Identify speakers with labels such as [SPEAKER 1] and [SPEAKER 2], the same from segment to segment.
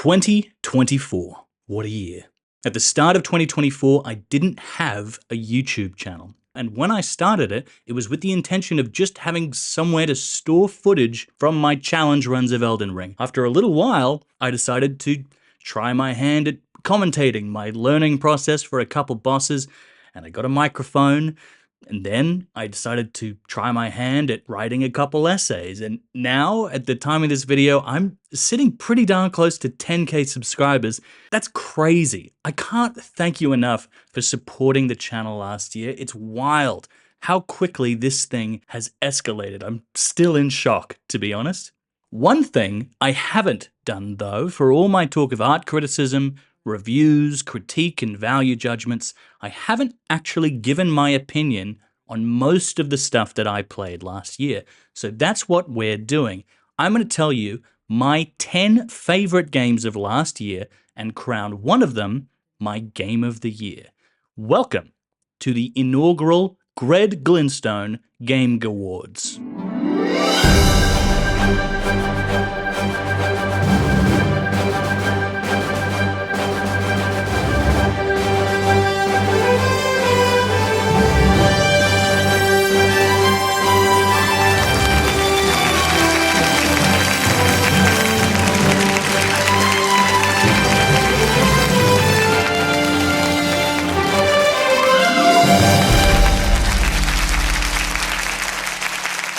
[SPEAKER 1] 2024. What a year. At the start of 2024, I didn't have a YouTube channel. And when I started it, it was with the intention of just having somewhere to store footage from my challenge runs of Elden Ring. After a little while, I decided to try my hand at commentating my learning process for a couple bosses, and I got a microphone. And then I decided to try my hand at writing a couple essays. And now, at the time of this video, I'm sitting pretty darn close to 10K subscribers. That's crazy. I can't thank you enough for supporting the channel last year. It's wild how quickly this thing has escalated. I'm still in shock, to be honest. One thing I haven't done, though, for all my talk of art criticism, reviews, critique, and value judgments, I haven't actually given my opinion on most of the stuff that I played last year. So that's what we're doing. I'm going to tell you my 10 favorite games of last year and crown one of them my Game of the Year. Welcome to the inaugural Gred Glintstone Game Gawards.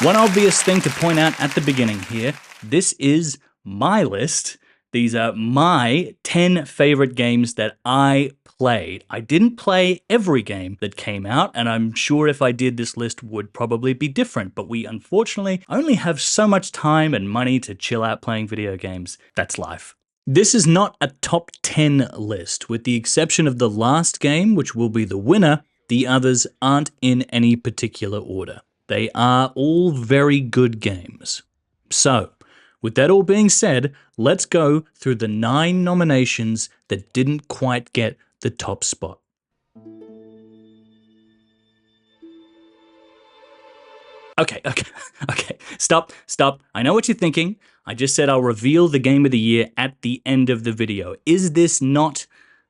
[SPEAKER 1] One obvious thing to point out at the beginning here, this is my list. These are my 10 favorite games that I played. I didn't play every game that came out, and I'm sure if I did, this list would probably be different, but we unfortunately only have so much time and money to chill out playing video games. That's life. This is not a top 10 list. With the exception of the last game, which will be the winner, the others aren't in any particular order. They are all very good games. So, with that all being said, let's go through the 9 nominations that didn't quite get the top spot. Okay, stop. I know what you're thinking. I just said I'll reveal the Game of the Year at the end of the video. Is this not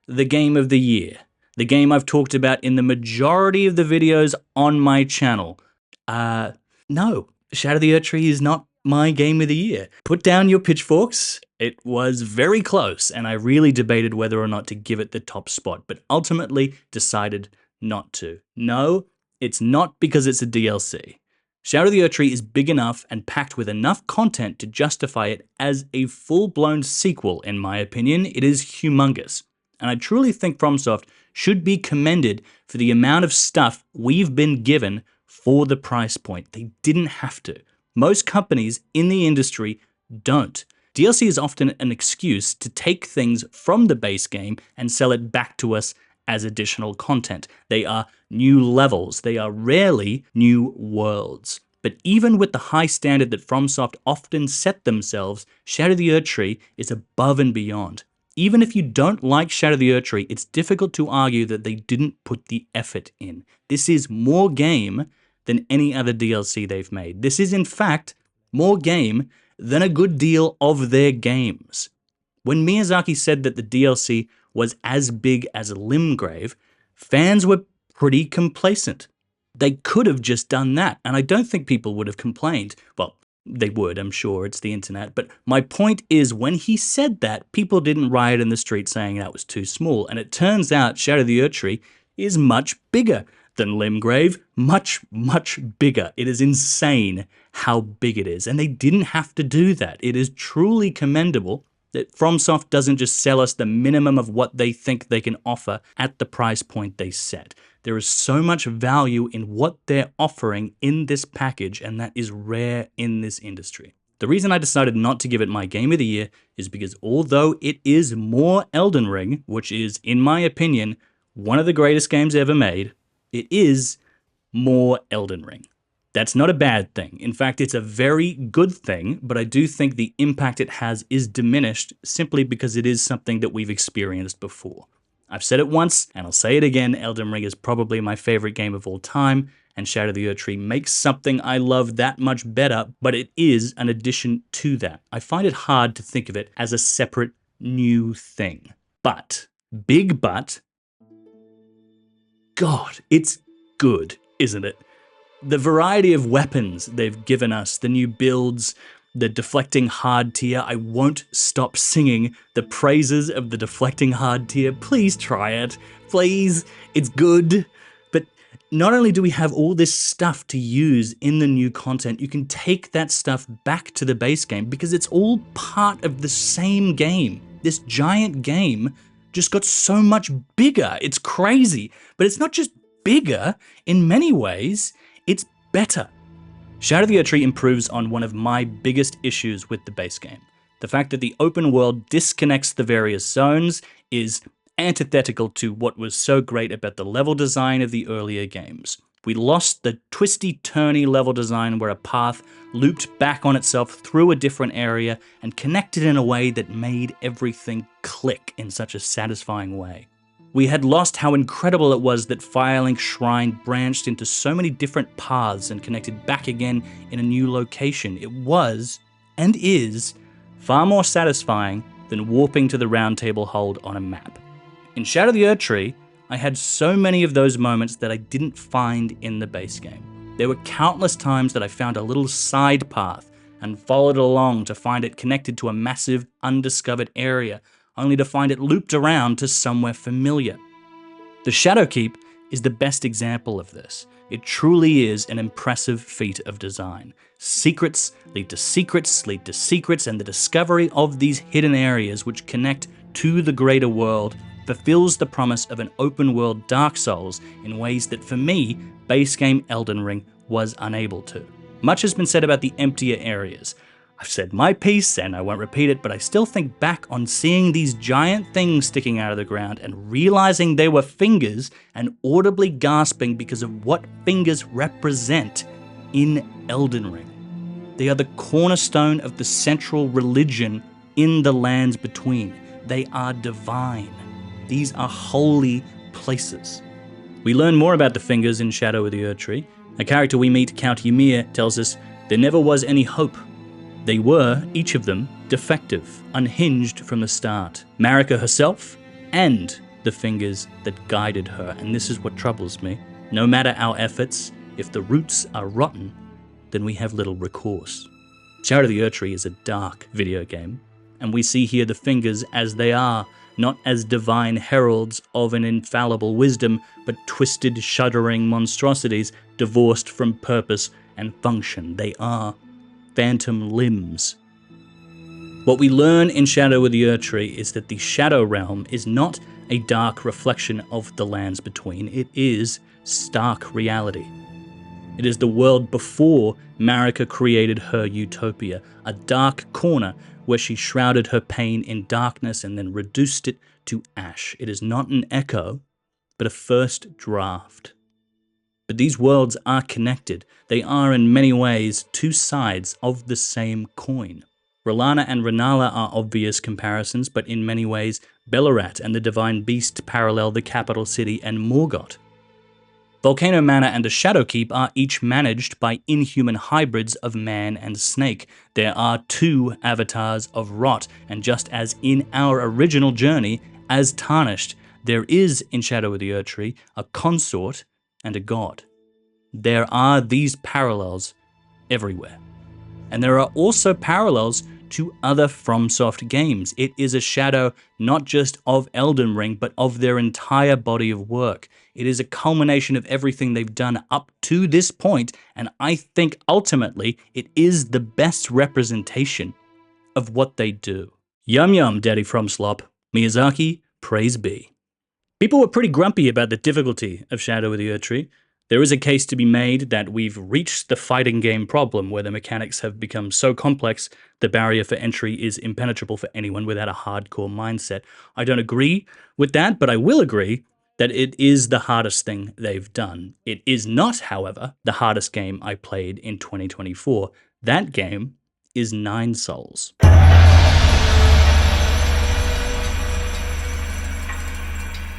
[SPEAKER 1] the Game of the Year? The game I've talked about in the majority of the videos on my channel. No, Shadow the Erdtree is not my Game of the Year. Put down your pitchforks. It was very close, and I really debated whether or not to give it the top spot, but ultimately decided not to. No, it's not because it's a DLC. Shadow the Erdtree is big enough and packed with enough content to justify it as a full-blown sequel, in my opinion. It is humongous, and I truly think FromSoft should be commended for the amount of stuff we've been given for the price point. They didn't have to. Most companies in the industry don't. DLC is often an excuse to take things from the base game and sell it back to us as additional content. They are new levels. They are rarely new worlds. But even with the high standard that FromSoft often set themselves, Shadow the Erdtree is above and beyond. Even if you don't like Shadow the Erdtree, it's difficult to argue that they didn't put the effort in. This is more game than any other DLC they've made. This is, in fact, more game than a good deal of their games. When Miyazaki said that the DLC was as big as Limgrave, fans were pretty complacent. They could have just done that, and I don't think people would have complained. Well, they would, I'm sure, it's the internet. But my point is, when he said that, people didn't riot in the street saying that was too small. And it turns out Shadow the Erdtree is much bigger than Limgrave, much bigger. It is insane how big it is, and they didn't have to do that. It is truly commendable that FromSoft doesn't just sell us the minimum of what they think they can offer at the price point they set. There is so much value in what they're offering in this package, and that is rare in this industry. The reason I decided not to give it my Game of the Year is because although it is more Elden Ring, which is, in my opinion, one of the greatest games ever made, it is more Elden Ring. That's not a bad thing. In fact, it's a very good thing, but I do think the impact it has is diminished simply because it is something that we've experienced before. I've said it once, and I'll say it again, Elden Ring is probably my favorite game of all time, and Shadow the Erdtree makes something I love that much better, but it is an addition to that. I find it hard to think of it as a separate new thing. But, big but, God, it's good, isn't it? The variety of weapons they've given us, the new builds, the deflecting hard tier. I won't stop singing the praises of the deflecting hard tier. Please try it. Please. It's good. But not only do we have all this stuff to use in the new content, you can take that stuff back to the base game because it's all part of the same game. This giant game just got so much bigger. It's crazy. But it's not just bigger. In many ways, it's better. Shadow of the Erdtree improves on one of my biggest issues with the base game. The fact that the open world disconnects the various zones is antithetical to what was so great about the level design of the earlier games. We lost the twisty-turny level design where a path looped back on itself through a different area and connected in a way that made everything click in such a satisfying way. We had lost how incredible it was that Firelink Shrine branched into so many different paths and connected back again in a new location. It was, and is, far more satisfying than warping to the Round Table Hold on a map. In Shadow of the Erdtree, I had so many of those moments that I didn't find in the base game. There were countless times that I found a little side path and followed it along to find it connected to a massive, undiscovered area, only to find it looped around to somewhere familiar. The Shadowkeep is the best example of this. It truly is an impressive feat of design. Secrets lead to secrets, lead to secrets, and the discovery of these hidden areas which connect to the greater world fulfills the promise of an open world Dark Souls in ways that, for me, base game Elden Ring was unable to. Much has been said about the emptier areas. I've said my piece and I won't repeat it, but I still think back on seeing these giant things sticking out of the ground and realizing they were fingers and audibly gasping because of what fingers represent in Elden Ring. They are the cornerstone of the central religion in the lands between. They are divine. These are holy places. We learn more about the fingers in Shadow of the Erdtree. A character we meet, Count Ymir, tells us there never was any hope. They were, each of them, defective, unhinged from the start. Marika herself, and the fingers that guided her, and this is what troubles me. No matter our efforts, if the roots are rotten, then we have little recourse. Shadow of the Erdtree is a dark video game, and we see here the fingers as they are, not as divine heralds of an infallible wisdom, but twisted, shuddering monstrosities divorced from purpose and function. They are phantom limbs. What we learn in Shadow of the Erdtree is that the Shadow Realm is not a dark reflection of the lands between. It is stark reality. It is the world before Marika created her utopia, a dark corner where she shrouded her pain in darkness and then reduced it to ash. It is not an echo, but a first draft. But these worlds are connected. They are in many ways two sides of the same coin. R'hllana and Rennala are obvious comparisons, but in many ways, Belorat and the Divine Beast parallel the capital city and Morgoth. Volcano Manor and the Shadowkeep are each managed by inhuman hybrids of man and snake. There are two avatars of rot, and just as in our original journey, as Tarnished, there is in Shadow of the Erdtree a consort and a god. There are these parallels everywhere. And there are also parallels to other FromSoft games. It is a shadow not just of Elden Ring, but of their entire body of work. It is a culmination of everything they've done up to this point, and I think ultimately it is the best representation of what they do. Yum yum, Daddy FromSlop. Miyazaki, praise be. People were pretty grumpy about the difficulty of Shadow of the Erdtree. There is a case to be made that we've reached the fighting game problem where the mechanics have become so complex the barrier for entry is impenetrable for anyone without a hardcore mindset. I don't agree with that, but I will agree that it is the hardest thing they've done. It is not, however, the hardest game I played in 2024. That game is Nine Souls.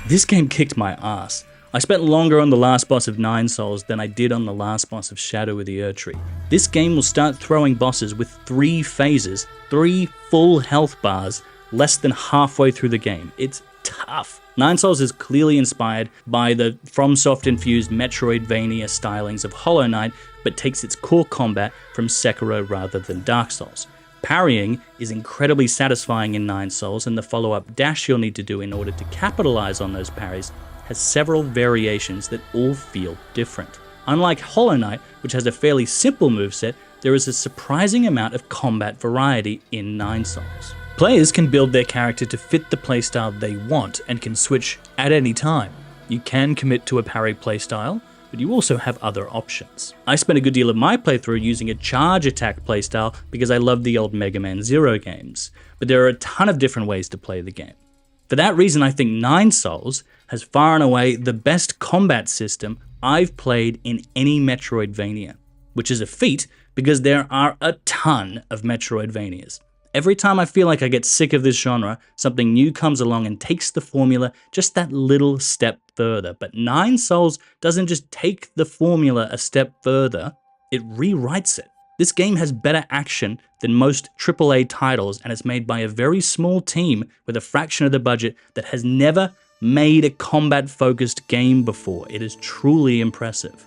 [SPEAKER 1] This game kicked my ass. I spent longer on the last boss of Nine Souls than I did on the last boss of Shadow of the Erdtree. This game will start throwing bosses with 3 phases, 3 full health bars less than halfway through the game. It's tough. Nine Souls is clearly inspired by the FromSoft-infused Metroidvania stylings of Hollow Knight, but takes its core combat from Sekiro rather than Dark Souls. Parrying is incredibly satisfying in Nine Souls, and the follow-up dash you'll need to do in order to capitalize on those parries has several variations that all feel different. Unlike Hollow Knight, which has a fairly simple moveset, there is a surprising amount of combat variety in Nine Souls. Players can build their character to fit the playstyle they want and can switch at any time. You can commit to a parry playstyle, but you also have other options. I spent a good deal of my playthrough using a charge attack playstyle because I love the old Mega Man Zero games, but there are a ton of different ways to play the game. For that reason, I think Nine Souls has far and away the best combat system I've played in any Metroidvania, which is a feat because there are a ton of Metroidvanias. Every time I feel like I get sick of this genre, something new comes along and takes the formula just that little step further. But Nine Souls doesn't just take the formula a step further, it rewrites it. This game has better action than most AAA titles, and it's made by a very small team with a fraction of the budget that has never made a combat-focused game before. It is truly impressive.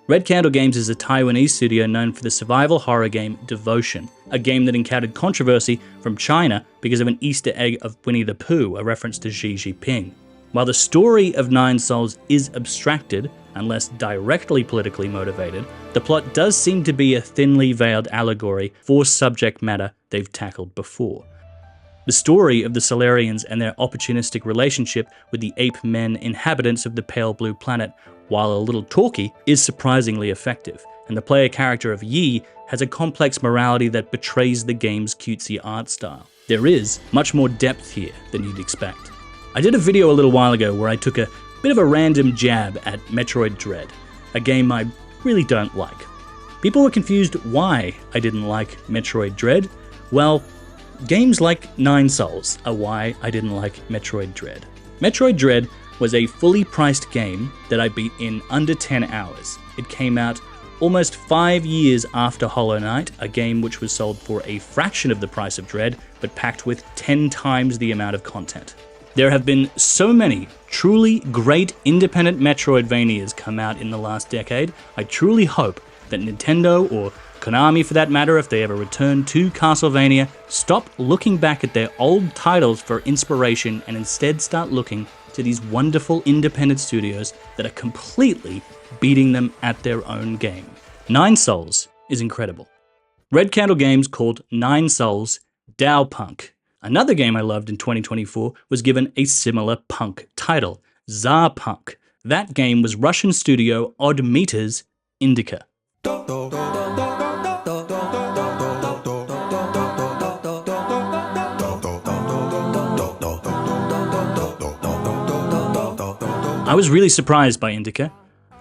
[SPEAKER 1] Red Candle Games is a Taiwanese studio known for the survival horror game Devotion, a game that encountered controversy from China because of an Easter egg of Winnie the Pooh, a reference to Xi Jinping. While the story of Nine Souls is abstracted and less directly politically motivated, the plot does seem to be a thinly veiled allegory for subject matter they've tackled before. The story of the Solarians and their opportunistic relationship with the ape men inhabitants of the pale blue planet, while a little talky, is surprisingly effective, and the player character of Yi has a complex morality that betrays the game's cutesy art style. There is much more depth here than you'd expect. I did a video a little while ago where I took a bit of a random jab at Metroid Dread, a game I really don't like. People were confused why I didn't like Metroid Dread. Well, games like Nine Souls are why I didn't like Metroid Dread. Metroid Dread was a fully priced game that I beat in under 10 hours. It came out almost 5 years after Hollow Knight, a game which was sold for a fraction of the price of Dread, but packed with 10 times the amount of content. There have been so many truly great independent Metroidvanias come out in the last decade. I truly hope that Nintendo, or Konami for that matter, if they ever return to Castlevania, stop looking back at their old titles for inspiration and instead start looking to these wonderful independent studios that are completely beating them at their own game. Nine Souls is incredible. Red Candle Games called Nine Souls Dao Punk. Another game I loved in 2024 was given a similar punk title, Tsar Punk. That game was Russian studio Odd Meters' Indika. I was really surprised by Indika.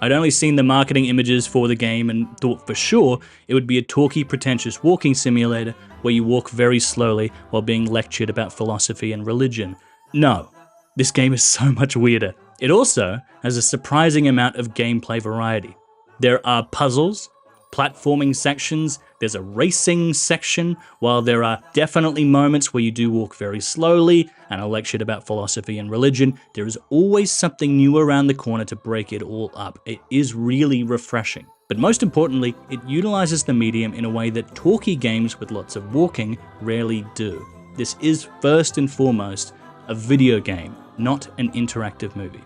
[SPEAKER 1] I'd only seen the marketing images for the game and thought for sure it would be a talky, pretentious walking simulator where you walk very slowly while being lectured about philosophy and religion. No, this game is so much weirder. It also has a surprising amount of gameplay variety. There are puzzles, platforming sections, there's a racing section, while there are definitely moments where you do walk very slowly and are lectured about philosophy and religion, there is always something new around the corner to break it all up. It is really refreshing. But most importantly, it utilizes the medium in a way that talky games with lots of walking rarely do. This is first and foremost a video game, not an interactive movie.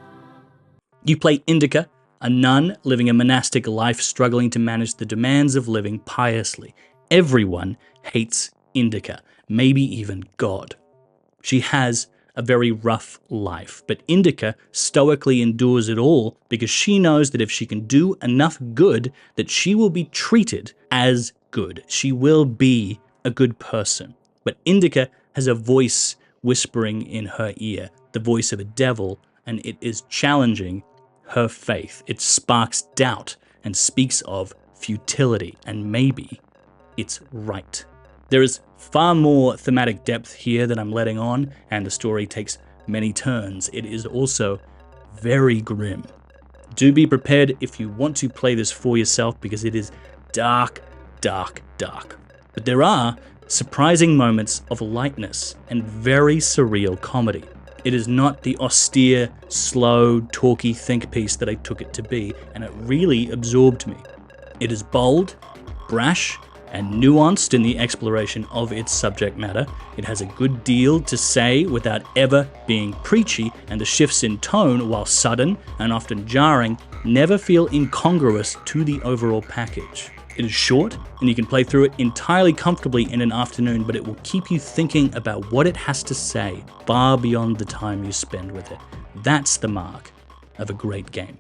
[SPEAKER 1] You play Indika, a nun living a monastic life struggling to manage the demands of living piously. Everyone hates Indika, maybe even God. She has a very rough life, but Indika stoically endures it all because she knows that if she can do enough good, that she will be treated as good. She will be a good person. But Indika has a voice whispering in her ear, the voice of a devil, and it is challenging her faith. It sparks doubt and speaks of futility, and maybe it's right. There is far more thematic depth here than I'm letting on, and the story takes many turns. It is also very grim. Do be prepared if you want to play this for yourself because it is dark, dark, dark. But there are surprising moments of lightness, and very surreal comedy. It is not the austere, slow, talky think piece that I took it to be, and it really absorbed me. It is bold, brash, and nuanced in the exploration of its subject matter. It has a good deal to say without ever being preachy, and the shifts in tone, while sudden and often jarring, never feel incongruous to the overall package. It is short, and you can play through it entirely comfortably in an afternoon, but it will keep you thinking about what it has to say far beyond the time you spend with it. That's the mark of a great game.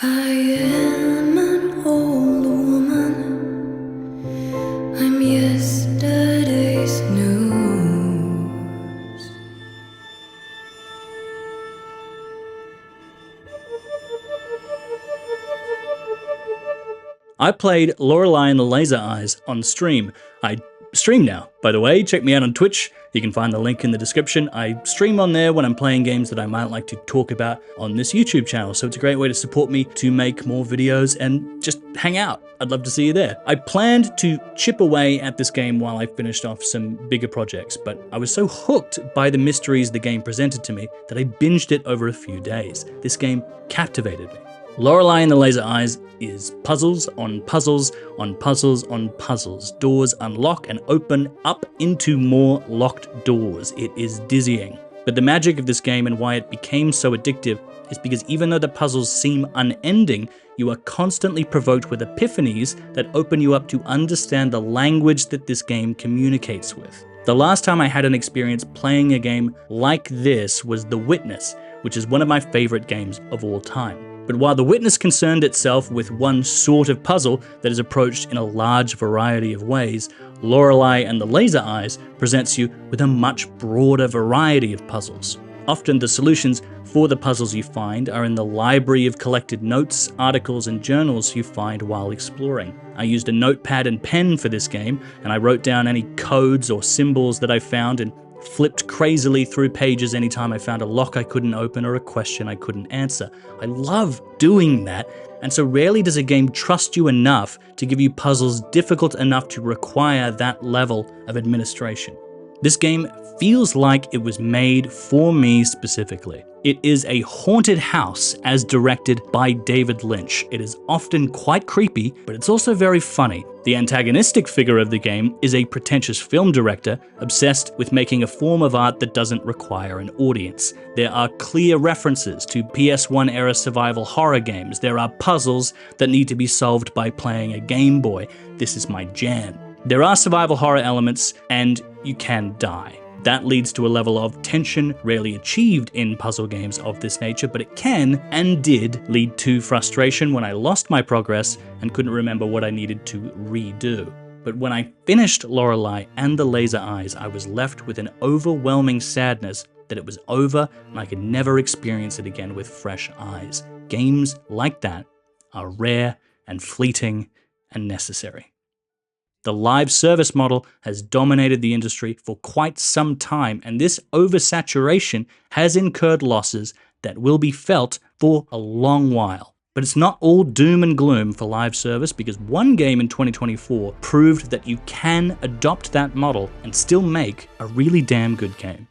[SPEAKER 2] I am an old woman. I'm yesterday's news.
[SPEAKER 1] I played Lorelei and the Laser Eyes on stream. I stream now, by the way. Check me out on Twitch. You can find the link in the description. I stream on there when I'm playing games that I might like to talk about on this YouTube channel, so it's a great way to support me to make more videos and just hang out. I'd love to see you there. I planned to chip away at this game while I finished off some bigger projects, but I was so hooked by the mysteries the game presented to me that I binged it over a few days. This game captivated me. Lorelei and the Laser Eyes is puzzles on puzzles on puzzles on puzzles. Doors unlock and open up into more locked doors. It is dizzying. But the magic of this game and why it became so addictive is because even though the puzzles seem unending, you are constantly provoked with epiphanies that open you up to understand the language that this game communicates with. The last time I had an experience playing a game like this was The Witness, which is one of my favorite games of all time. But while The Witness concerned itself with one sort of puzzle that is approached in a large variety of ways, Lorelei and the Laser Eyes presents you with a much broader variety of puzzles. Often the solutions for the puzzles you find are in the library of collected notes, articles, and journals you find while exploring. I used a notepad and pen for this game, and I wrote down any codes or symbols that I found and flipped crazily through pages anytime I found a lock I couldn't open or a question I couldn't answer. I love doing that, and so rarely does a game trust you enough to give you puzzles difficult enough to require that level of administration. This game feels like it was made for me specifically. It is a haunted house as directed by David Lynch. It is often quite creepy, but it's also very funny. The antagonistic figure of the game is a pretentious film director obsessed with making a form of art that doesn't require an audience. There are clear references to PS1 era survival horror games. There are puzzles that need to be solved by playing a Game Boy. This is my jam. There are survival horror elements, and you can die. That leads to a level of tension rarely achieved in puzzle games of this nature, but it can, and did, lead to frustration when I lost my progress and couldn't remember what I needed to redo. But when I finished Lorelei and the Laser Eyes, I was left with an overwhelming sadness that it was over and I could never experience it again with fresh eyes. Games like that are rare and fleeting and necessary. The live service model has dominated the industry for quite some time, and this oversaturation has incurred losses that will be felt for a long while. But it's not all doom and gloom for live service, because one game in 2024 proved that you can adopt that model and still make a really damn good game.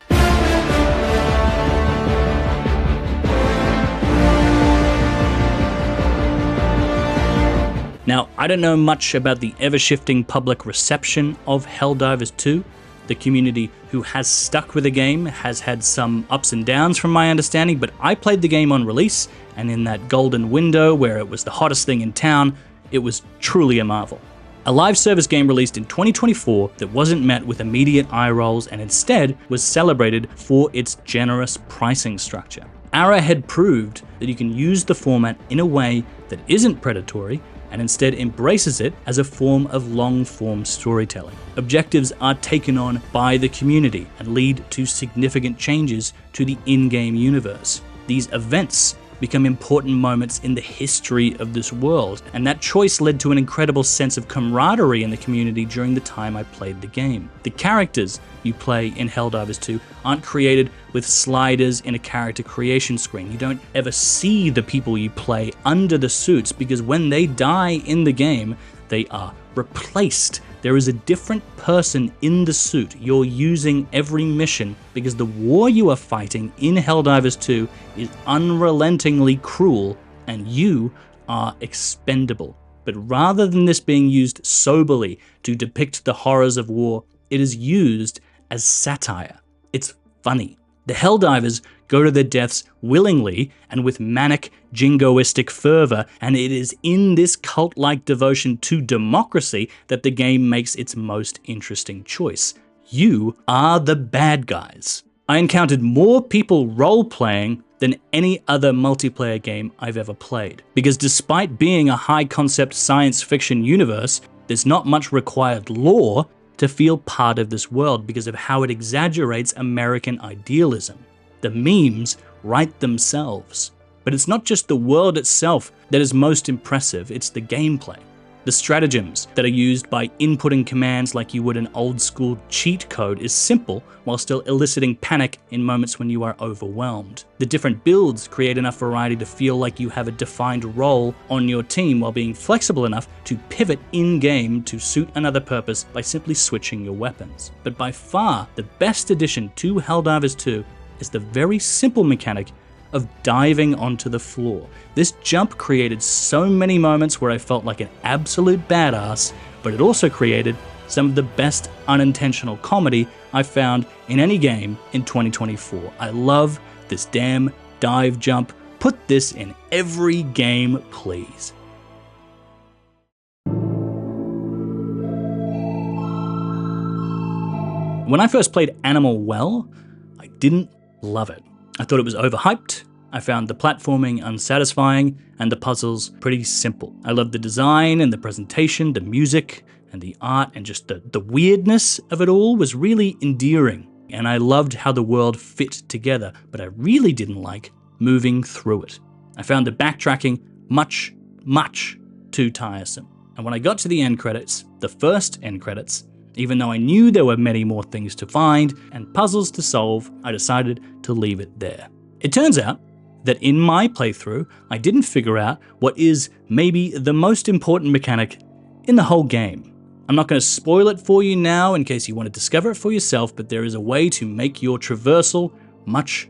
[SPEAKER 1] Now, I don't know much about the ever-shifting public reception of Helldivers 2. The community who has stuck with the game has had some ups and downs from my understanding, but I played the game on release, and in that golden window where it was the hottest thing in town, it was truly a marvel. A live service game released in 2024 that wasn't met with immediate eye rolls and instead was celebrated for its generous pricing structure. Arrowhead proved that you can use the format in a way that isn't predatory and instead embraces it as a form of long-form storytelling. Objectives are taken on by the community and lead to significant changes to the in-game universe. These events become important moments in the history of this world, and that choice led to an incredible sense of camaraderie in the community during the time I played the game. The characters you play in Helldivers 2 aren't created with sliders in a character creation screen. You don't ever see the people you play under the suits, because when they die in the game, they are replaced. There is a different person in the suit you're using every mission because the war you are fighting in Helldivers 2 is unrelentingly cruel and you are expendable. But rather than this being used soberly to depict the horrors of war, it is used as satire. It's funny. The Helldivers go to their deaths willingly and with manic, jingoistic fervor, and it is in this cult-like devotion to democracy that the game makes its most interesting choice. You are the bad guys. I encountered more people role-playing than any other multiplayer game I've ever played, because despite being a high-concept science fiction universe, there's not much required lore to feel part of this world because of how it exaggerates American idealism. The memes write themselves. But it's not just the world itself that is most impressive, it's the gameplay. The stratagems that are used by inputting commands like you would an old school cheat code is simple while still eliciting panic in moments when you are overwhelmed. The different builds create enough variety to feel like you have a defined role on your team while being flexible enough to pivot in-game to suit another purpose by simply switching your weapons. But by far, the best addition to Helldivers 2 is the very simple mechanic of diving onto the floor. This jump created so many moments where I felt like an absolute badass, but it also created some of the best unintentional comedy I found in any game in 2024. I love this damn dive jump. Put this in every game, please. When I first played Animal Well, I didn't love it. I thought it was overhyped, I found the platforming unsatisfying, and the puzzles pretty simple. I loved the design and the presentation, the music and the art, and just the weirdness of it all was really endearing. And I loved how the world fit together, but I really didn't like moving through it. I found the backtracking much too tiresome. And when I got to the end credits, the first end credits, even though I knew there were many more things to find and puzzles to solve, I decided to leave it there. It turns out that in my playthrough, I didn't figure out what is maybe the most important mechanic in the whole game. I'm not going to spoil it for you now in case you want to discover it for yourself, but there is a way to make your traversal much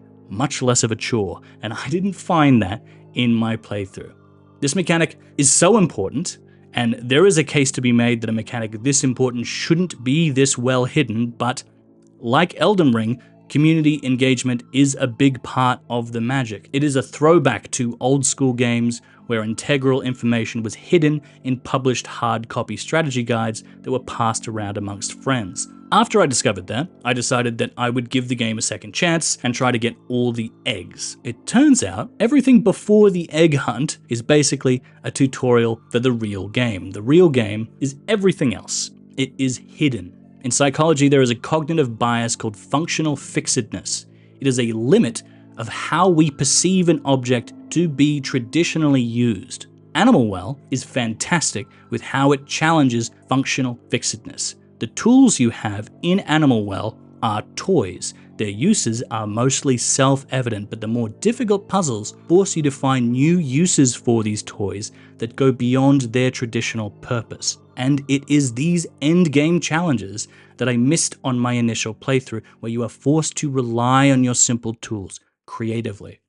[SPEAKER 1] less of a chore, and I didn't find that in my playthrough. This mechanic is so important, and there is a case to be made that a mechanic this important shouldn't be this well hidden, but like Elden Ring, community engagement is a big part of the magic. It is a throwback to old school games where integral information was hidden in published hard copy strategy guides that were passed around amongst friends. After I discovered that, I decided that I would give the game a second chance and try to get all the eggs. It turns out everything before the egg hunt is basically a tutorial for the real game. The real game is everything else. It is hidden. In psychology, there is a cognitive bias called functional fixedness. It is a limit of how we perceive an object to be traditionally used. Animal Well is fantastic with how it challenges functional fixedness. The tools you have in Animal Well are toys. Their uses are mostly self-evident, but the more difficult puzzles force you to find new uses for these toys that go beyond their traditional purpose. And it is these endgame challenges that I missed on my initial playthrough, where you are forced to rely on your simple tools creatively.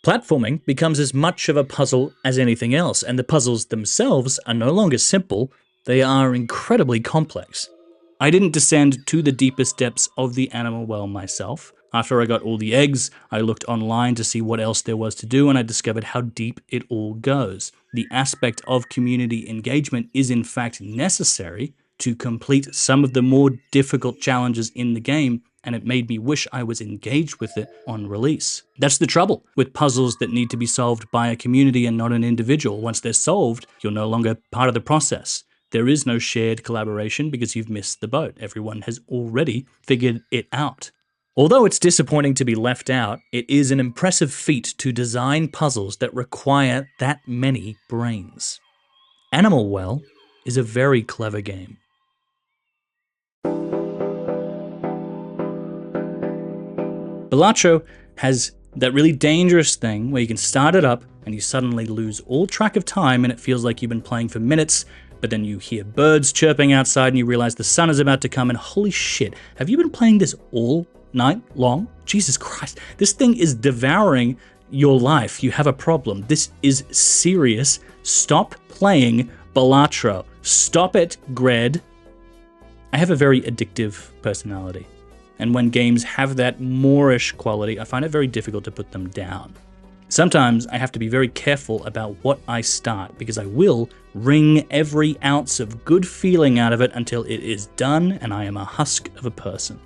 [SPEAKER 1] Platforming becomes as much of a puzzle as anything else, and the puzzles themselves are no longer simple, they are incredibly complex. I didn't descend to the deepest depths of the Animal Well myself. After I got all the eggs, I looked online to see what else there was to do, and I discovered how deep it all goes. The aspect of community engagement is in fact necessary to complete some of the more difficult challenges in the game, and it made me wish I was engaged with it on release. That's the trouble with puzzles that need to be solved by a community and not an individual. Once they're solved, you're no longer part of the process. There is no shared collaboration because you've missed the boat. Everyone has already figured it out. Although it's disappointing to be left out, it is an impressive feat to design puzzles that require that many brains. Animal Well is a very clever game. Balatro has that really dangerous thing where you can start it up and you suddenly lose all track of time and it feels like you've been playing for minutes, but then you hear birds chirping outside and you realize the sun is about to come, and holy shit, have you been playing this all night long? Jesus Christ, this thing is devouring your life. You have a problem. This is serious. Stop playing Balatro. Stop it, Gred. I have a very addictive personality, and when games have that Moorish quality, I find it very difficult to put them down. Sometimes I have to be very careful about what I start, because I will wring every ounce of good feeling out of it until it is done and I am a husk of a person.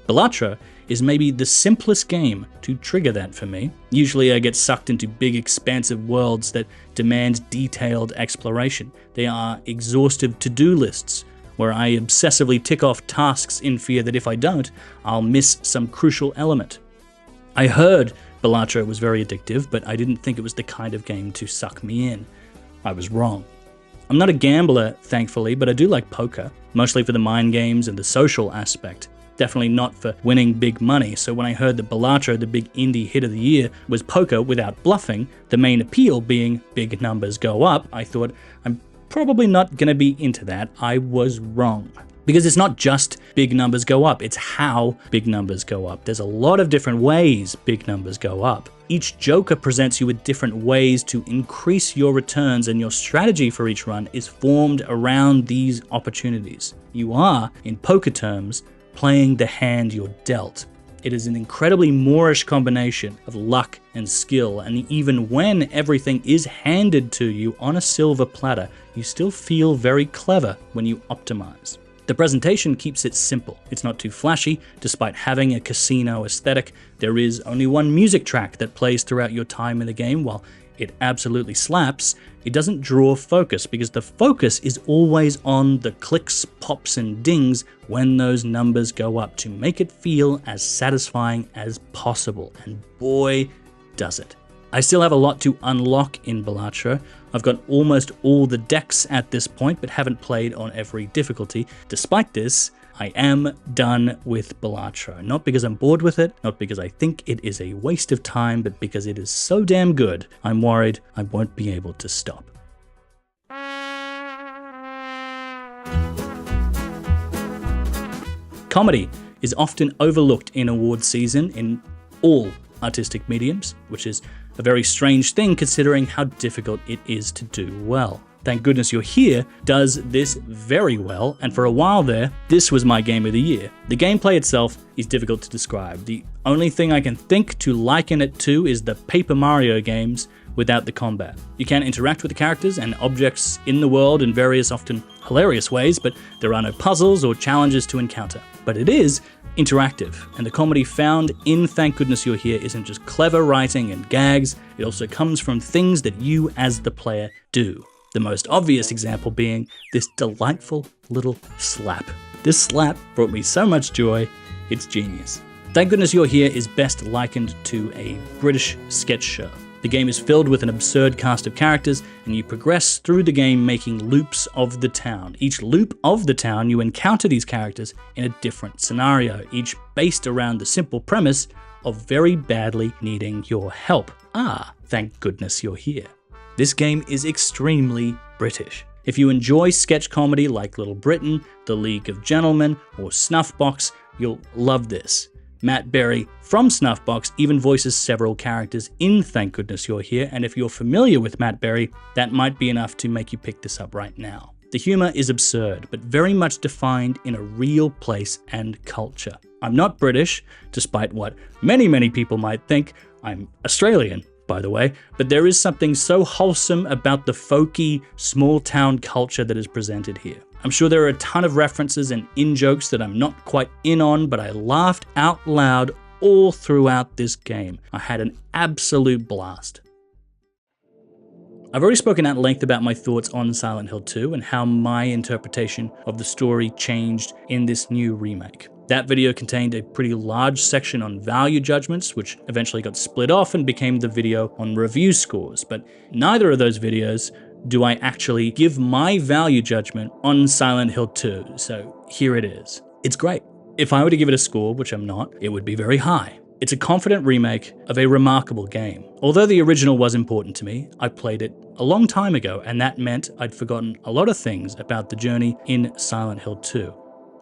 [SPEAKER 1] Balatro is maybe the simplest game to trigger that for me. Usually I get sucked into big expansive worlds that demand detailed exploration. They are exhaustive to-do lists, where I obsessively tick off tasks in fear that if I don't, I'll miss some crucial element. I heard Balatro was very addictive, but I didn't think it was the kind of game to suck me in. I was wrong. I'm not a gambler, thankfully, but I do like poker, mostly for the mind games and the social aspect. Definitely not for winning big money, so when I heard that Balatro, the big indie hit of the year, was poker without bluffing, the main appeal being big numbers go up, I thought, I'm probably not going to be into that. I was wrong. Because it's not just big numbers go up, it's how big numbers go up. There's a lot of different ways big numbers go up. Each joker presents you with different ways to increase your returns, and your strategy for each run is formed around these opportunities. You are, in poker terms, playing the hand you're dealt. It is an incredibly Moorish combination of luck and skill, and even when everything is handed to you on a silver platter, you still feel very clever when you optimize. The presentation keeps it simple. It's not too flashy. Despite having a casino aesthetic, there is only one music track that plays throughout your time in the game. While it absolutely slaps, it doesn't draw focus, because the focus is always on the clicks, pops, and dings when those numbers go up to make it feel as satisfying as possible. And boy, does it. I still have a lot to unlock in Balatro. I've got almost all the decks at this point, but haven't played on every difficulty. Despite this, I am done with Balatro. Not because I'm bored with it, not because I think it is a waste of time, but because it is so damn good, I'm worried I won't be able to stop. Comedy is often overlooked in awards season in all artistic mediums, which is a very strange thing considering how difficult it is to do well. Thank Goodness You're Here does this very well, and for a while there, this was my game of the year. The gameplay itself is difficult to describe. The only thing I can think to liken it to is the Paper Mario games without the combat. You can interact with the characters and objects in the world in various, often hilarious ways, but there are no puzzles or challenges to encounter. But it is interactive, and the comedy found in Thank Goodness You're Here isn't just clever writing and gags, it also comes from things that you as the player do. The most obvious example being this delightful little slap. This slap brought me so much joy, it's genius. Thank Goodness You're Here is best likened to a British sketch show. The game is filled with an absurd cast of characters, and you progress through the game making loops of the town. Each loop of the town, you encounter these characters in a different scenario, each based around the simple premise of very badly needing your help. Thank goodness you're here. This game is extremely British. If you enjoy sketch comedy like Little Britain, The League of Gentlemen, or Snuffbox, you'll love this. Matt Berry from Snuffbox even voices several characters in Thank Goodness You're Here, and if you're familiar with Matt Berry, that might be enough to make you pick this up right now. The humor is absurd, but very much defined in a real place and culture. I'm not British, despite what many people might think. I'm Australian, by the way, but there is something so wholesome about the folky, small-town culture that is presented here. I'm sure there are a ton of references and in-jokes that I'm not quite in on, but I laughed out loud all throughout this game. I had an absolute blast. I've already spoken at length about my thoughts on Silent Hill 2 and how my interpretation of the story changed in this new remake. That video contained a pretty large section on value judgments, which eventually got split off and became the video on review scores, but neither of those videos do I actually give my value judgment on Silent Hill 2, so here it is. It's great. If I were to give it a score, which I'm not, it would be very high. It's a confident remake of a remarkable game. Although the original was important to me, I played it a long time ago, and that meant I'd forgotten a lot of things about the journey in Silent Hill 2.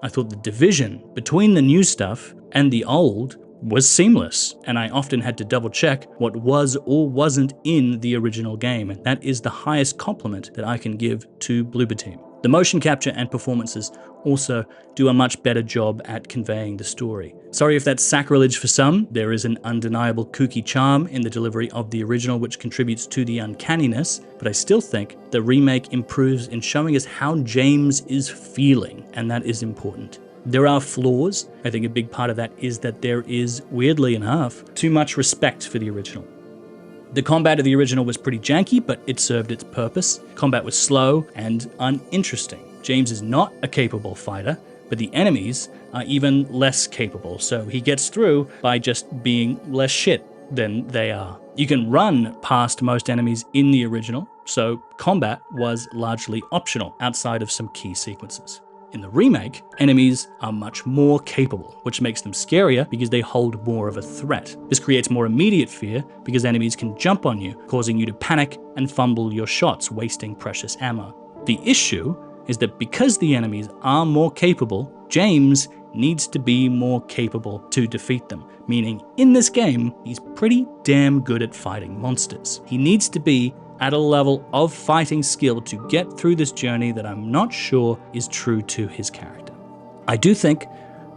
[SPEAKER 1] I thought the division between the new stuff and the old was seamless, and I often had to double check what was or wasn't in the original game, and that is the highest compliment that I can give to Bloober Team. The motion capture and performances also do a much better job at conveying the story. Sorry if that's sacrilege for some, there is an undeniable kooky charm in the delivery of the original which contributes to the uncanniness, but I still think the remake improves in showing us how James is feeling, and that is important. There are flaws. I think a big part of that is that there is, weirdly enough, too much respect for the original. The combat of the original was pretty janky, but it served its purpose. Combat was slow and uninteresting. James is not a capable fighter, but the enemies are even less capable, so he gets through by just being less shit than they are. You can run past most enemies in the original, so combat was largely optional outside of some key sequences. In the remake, enemies are much more capable, which makes them scarier because they hold more of a threat. This creates more immediate fear because enemies can jump on you, causing you to panic and fumble your shots, wasting precious ammo. The issue is that because the enemies are more capable, James needs to be more capable to defeat them, meaning in this game, he's pretty damn good at fighting monsters. He needs to be at a level of fighting skill to get through this journey that I'm not sure is true to his character. I do think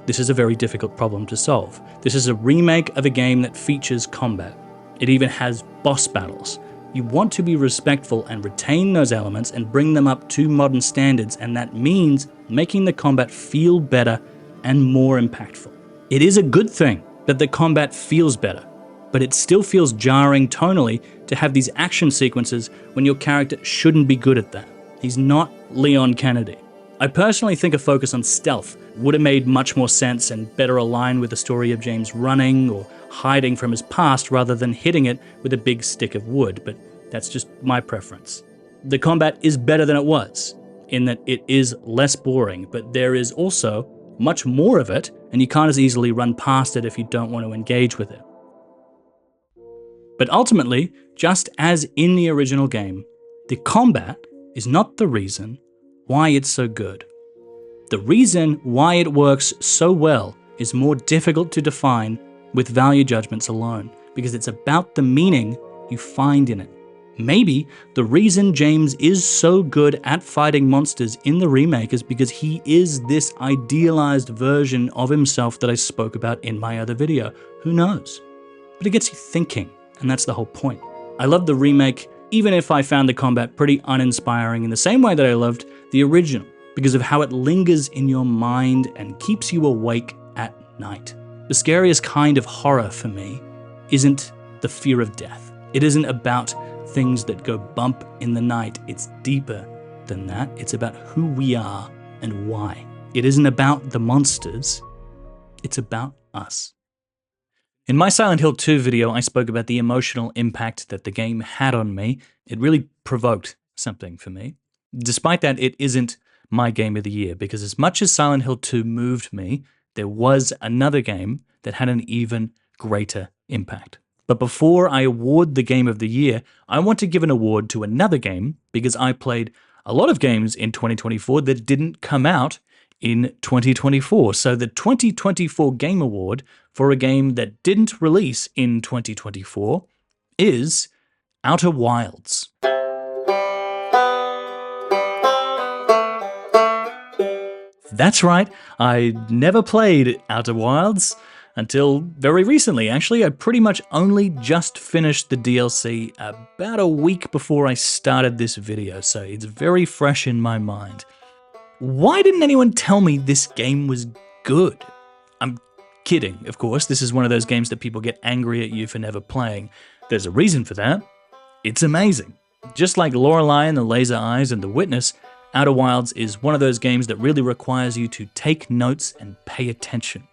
[SPEAKER 1] this is a very difficult problem to solve. This is a remake of a game that features combat. It even has boss battles. You want to be respectful and retain those elements and bring them up to modern standards, and that means making the combat feel better and more impactful. It is a good thing that the combat feels better, but it still feels jarring tonally to have these action sequences when your character shouldn't be good at that. He's not Leon Kennedy. I personally think a focus on stealth would have made much more sense and better align with the story of James running or hiding from his past rather than hitting it with a big stick of wood, but that's just my preference. The combat is better than it was, in that it is less boring, but there is also much more of it, and you can't as easily run past it if you don't want to engage with it. But ultimately, just as in the original game, the combat is not the reason why it's so good. The reason why it works so well is more difficult to define with value judgments alone, because it's about the meaning you find in it. Maybe the reason James is so good at fighting monsters in the remake is because he is this idealized version of himself that I spoke about in my other video. Who knows? But it gets you thinking, and that's the whole point. I love the remake, even if I found the combat pretty uninspiring in the same way that I loved the original, because of how it lingers in your mind and keeps you awake at night. The scariest kind of horror for me isn't the fear of death. It isn't about things that go bump in the night. It's deeper than that. It's about who we are and why. It isn't about the monsters. It's about us. In my Silent Hill 2 video, I spoke about the emotional impact that the game had on me. It really provoked something for me. Despite that, it isn't my game of the year, because as much as Silent Hill 2 moved me, there was another game that had an even greater impact. But before I award the game of the year, I want to give an award to another game, because I played a lot of games in 2024 that didn't come out in 2024. So the 2024 Game Award for a game that didn't release in 2024 is Outer Wilds. That's right, I never played Outer Wilds until very recently. Actually, I pretty much only just finished the DLC about a week before I started this video, so it's very fresh in my mind. Why didn't anyone tell me this game was good? I'm kidding, of course. This is one of those games that people get angry at you for never playing. There's a reason for that. It's amazing. Just like Lorelei and the Laser Eyes and The Witness, Outer Wilds is one of those games that really requires you to take notes and pay attention.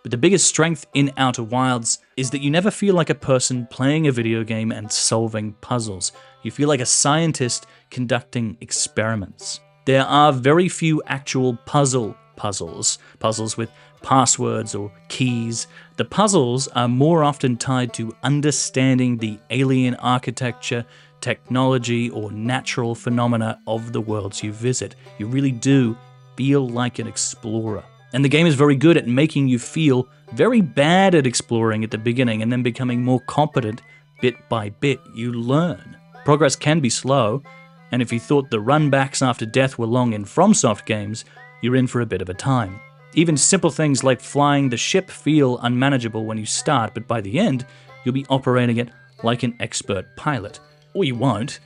[SPEAKER 1] But the biggest strength in Outer Wilds is that you never feel like a person playing a video game and solving puzzles. You feel like a scientist conducting experiments. There are very few actual puzzles with passwords or keys. The puzzles are more often tied to understanding the alien architecture, technology, or natural phenomena of the worlds you visit. You really do feel like an explorer. And the game is very good at making you feel very bad at exploring at the beginning and then becoming more competent bit by bit. You learn. Progress can be slow, and if you thought the runbacks after death were long in FromSoft games, you're in for a bit of a time. Even simple things like flying the ship feel unmanageable when you start, but by the end, you'll be operating it like an expert pilot. Or you won't.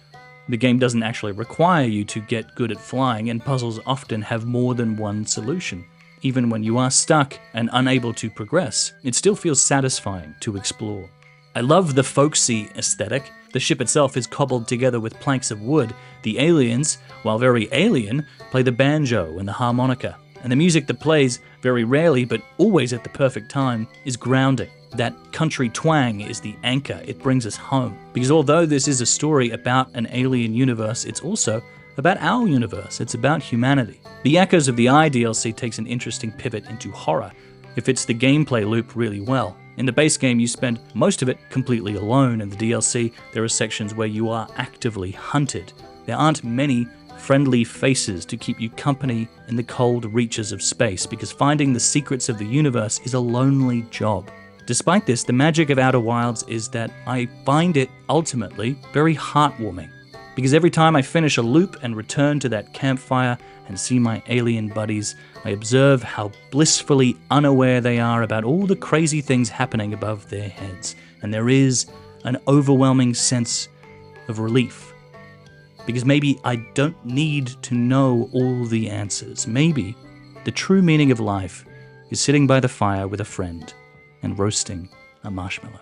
[SPEAKER 1] The game doesn't actually require you to get good at flying, and puzzles often have more than one solution. Even when you are stuck and unable to progress, it still feels satisfying to explore. I love the folksy aesthetic. The ship itself is cobbled together with planks of wood. The aliens, while very alien, play the banjo and the harmonica. And the music that plays, very rarely but always at the perfect time, is grounding. That country twang is the anchor. It brings us home. Because although this is a story about an alien universe, it's also about our universe. It's about humanity. The Echoes of the Eye DLC takes an interesting pivot into horror. It fits the gameplay loop really well. In the base game, you spend most of it completely alone. In the DLC, there are sections where you are actively hunted. There aren't many friendly faces to keep you company in the cold reaches of space, because finding the secrets of the universe is a lonely job. Despite this, the magic of Outer Wilds is that I find it ultimately very heartwarming, because every time I finish a loop and return to that campfire and see my alien buddies, I observe how blissfully unaware they are about all the crazy things happening above their heads, and there is an overwhelming sense of relief. Because maybe I don't need to know all the answers. Maybe the true meaning of life is sitting by the fire with a friend and roasting a marshmallow.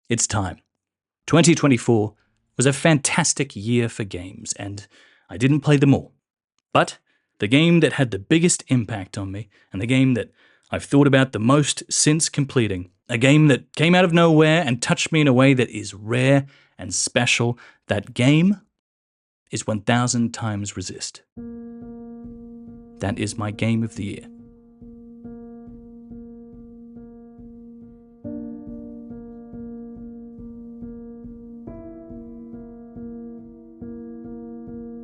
[SPEAKER 1] It's time. 2024 was a fantastic year for games, and I didn't play them all. But the game that had the biggest impact on me, and the game that I've thought about the most since completing, a game that came out of nowhere and touched me in a way that is rare and special, that game is 1000 Times Resist. That is my game of the year.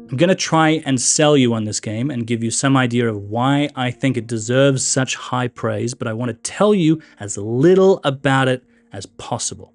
[SPEAKER 1] I'm going to try and sell you on this game and give you some idea of why I think it deserves such high praise, but I want to tell you as little about it as possible.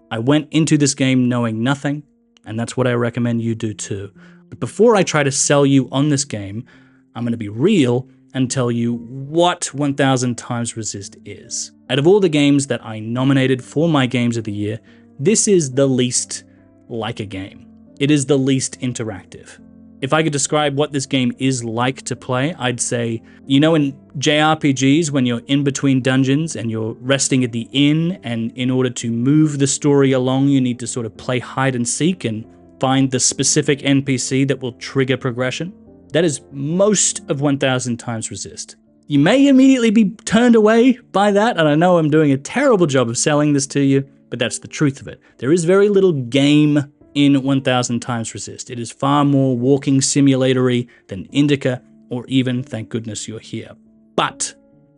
[SPEAKER 1] I went into this game knowing nothing, and that's what I recommend you do too. But before I try to sell you on this game, I'm going to be real and tell you what 1000 Times Resist is. Out of all the games that I nominated for my games of the year, this is the least like a game. It is the least interactive. If I could describe what this game is like to play, I'd say, you know, in JRPGs, when you're in between dungeons and you're resting at the inn, and in order to move the story along, you need to sort of play hide and seek and find the specific NPC that will trigger progression. That is most of 1000 Times Resist. You may immediately be turned away by that, and I know I'm doing a terrible job of selling this to you, but that's the truth of it. There is very little game in 1000 Times Resist. It is far more walking simulatory than Indika, or even Thank Goodness You're Here. But,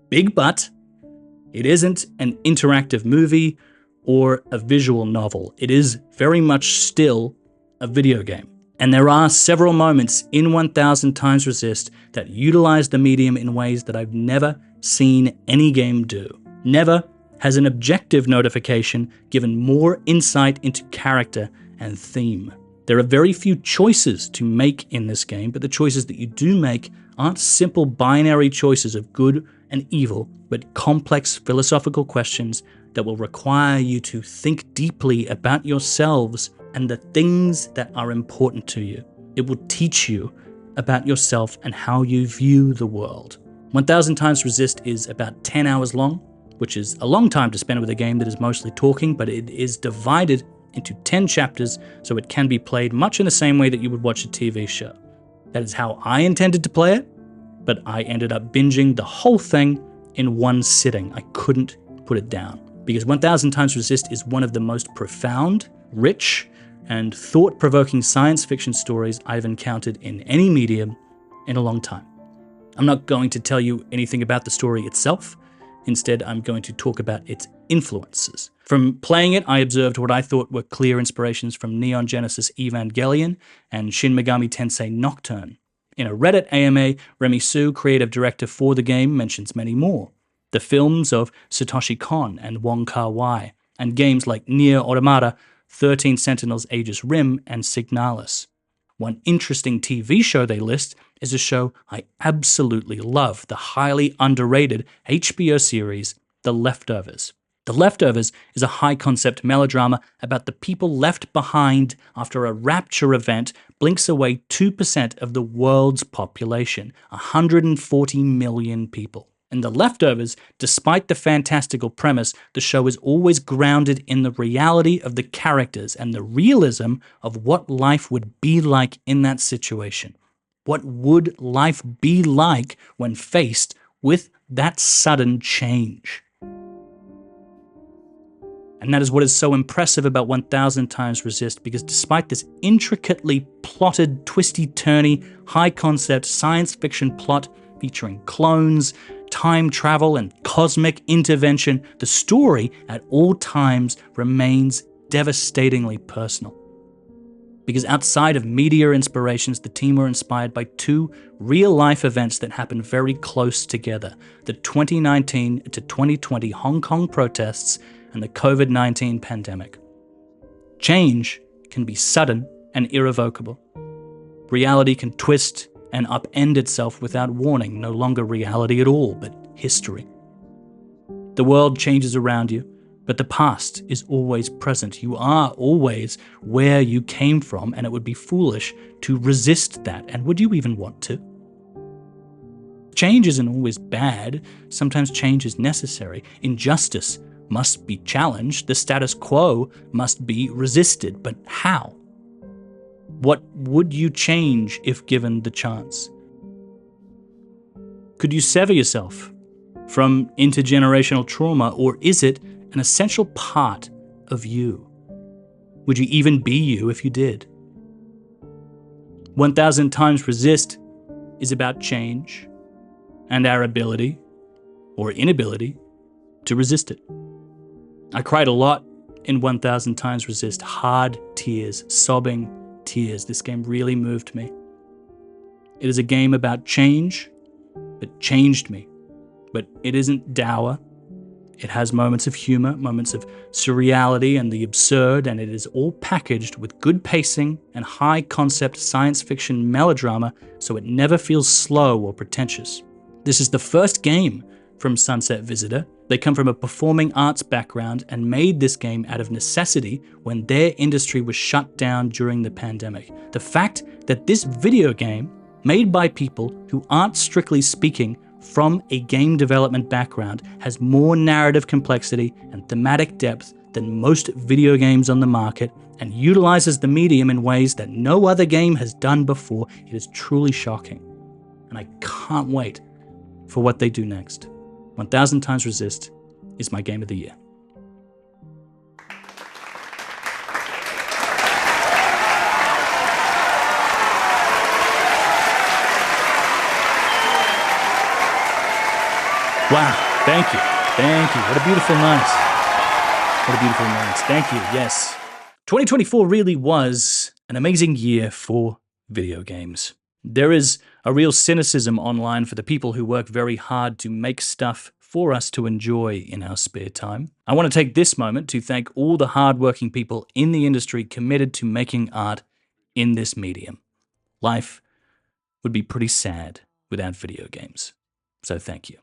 [SPEAKER 1] big but, it isn't an interactive movie or a visual novel. It is very much still a video game. And there are several moments in 1000 Times Resist that utilize the medium in ways that I've never seen any game do. Never has an objective notification given more insight into character and theme. There are very few choices to make in this game, but the choices that you do make aren't simple binary choices of good and evil, but complex philosophical questions that will require you to think deeply about yourselves and the things that are important to you. It will teach you about yourself and how you view the world. 1000 Times Resist is about 10 hours long, which is a long time to spend with a game that is mostly talking, but it is divided into 10 chapters, so it can be played much in the same way that you would watch a TV show. That is how I intended to play it, but I ended up binging the whole thing in one sitting. I couldn't put it down, because 1000 Times Resist is one of the most profound, rich, and thought-provoking science fiction stories I've encountered in any medium in a long time. I'm not going to tell you anything about the story itself. Instead, I'm going to talk about its influences. From playing it, I observed what I thought were clear inspirations from Neon Genesis Evangelion and Shin Megami Tensei Nocturne. In a Reddit AMA, Remy Su, creative director for the game, mentions many more. The films of Satoshi Kon and Wong Kar-wai, and games like Nier Automata, 13 Sentinels Aegis Rim, and Signalis. One interesting TV show they list is a show I absolutely love, the highly underrated HBO series, The Leftovers. The Leftovers is a high-concept melodrama about the people left behind after a rapture event blinks away 2% of the world's population, 140 million people. In The Leftovers, despite the fantastical premise, the show is always grounded in the reality of the characters and the realism of what life would be like in that situation. What would life be like when faced with that sudden change? And that is what is so impressive about 1000 Times Resist, because despite this intricately plotted, twisty-turny, high-concept science fiction plot featuring clones, time travel, and cosmic intervention, the story at all times remains devastatingly personal. Because outside of media inspirations, the team were inspired by two real-life events that happened very close together: the 2019 to 2020 Hong Kong protests and the COVID-19 pandemic. Change can be sudden and irrevocable. Reality can twist and upend itself without warning, no longer reality at all, but history. The world changes around you, but the past is always present. You are always where you came from, and it would be foolish to resist that. And would you even want to? Change isn't always bad. Sometimes change is necessary. Injustice must be challenged. The status quo must be resisted. But how? What would you change if given the chance? Could you sever yourself from intergenerational trauma, or is it an essential part of you? Would you even be you if you did? 1000 Times Resist is about change and our ability, or inability, to resist it. I cried a lot in 1000 Times Resist, hard tears, sobbing tears. This game really moved me. It is a game about change that changed me, but it isn't dour. It has moments of humor, moments of surreality and the absurd, and it is all packaged with good pacing and high-concept science fiction melodrama, so it never feels slow or pretentious. This is the first game from Sunset Visitor. They come from a performing arts background and made this game out of necessity when their industry was shut down during the pandemic. The fact that this video game, made by people who aren't strictly speaking from a game development background, has more narrative complexity and thematic depth than most video games on the market, and utilizes the medium in ways that no other game has done before. It is truly shocking, and I can't wait for what they do next. 1000 Times Resist is my game of the year. Wow, thank you. Thank you. What a beautiful night. What a beautiful night. Thank you. Yes. 2024 really was an amazing year for video games. There is a real cynicism online for the people who work very hard to make stuff for us to enjoy in our spare time. I want to take this moment to thank all the hardworking people in the industry committed to making art in this medium. Life would be pretty sad without video games. So thank you.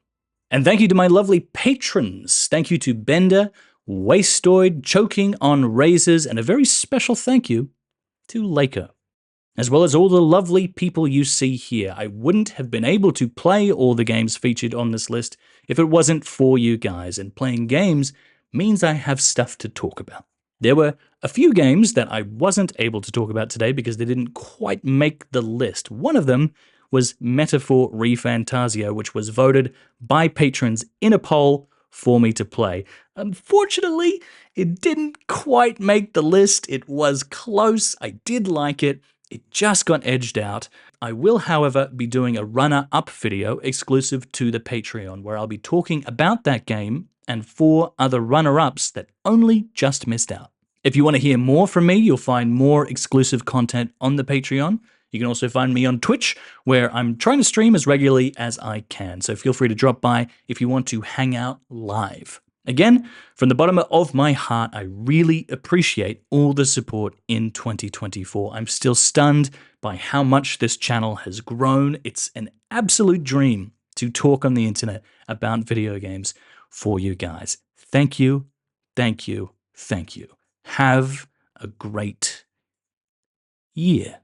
[SPEAKER 1] And thank you to my lovely patrons. Thank you to Bender, Wastoid, Choking on Razors, and a very special thank you to Laker, as well as all the lovely people you see here. I wouldn't have been able to play all the games featured on this list if it wasn't for you guys, and playing games means I have stuff to talk about. There were a few games that I wasn't able to talk about today because they didn't quite make the list. One of them was Metaphor ReFantasia, which was voted by patrons in a poll for me to play. Unfortunately, it didn't quite make the list. It was close. I did like it. It just got edged out. I will, however, be doing a runner-up video exclusive to the Patreon, where I'll be talking about that game and 4 other runner-ups that only just missed out. If you want to hear more from me, you'll find more exclusive content on the Patreon. You can also find me on Twitch, where I'm trying to stream as regularly as I can. So feel free to drop by if you want to hang out live. Again, from the bottom of my heart, I really appreciate all the support in 2024. I'm still stunned by how much this channel has grown. It's an absolute dream to talk on the internet about video games for you guys. Thank you, thank you, thank you. Have a great year.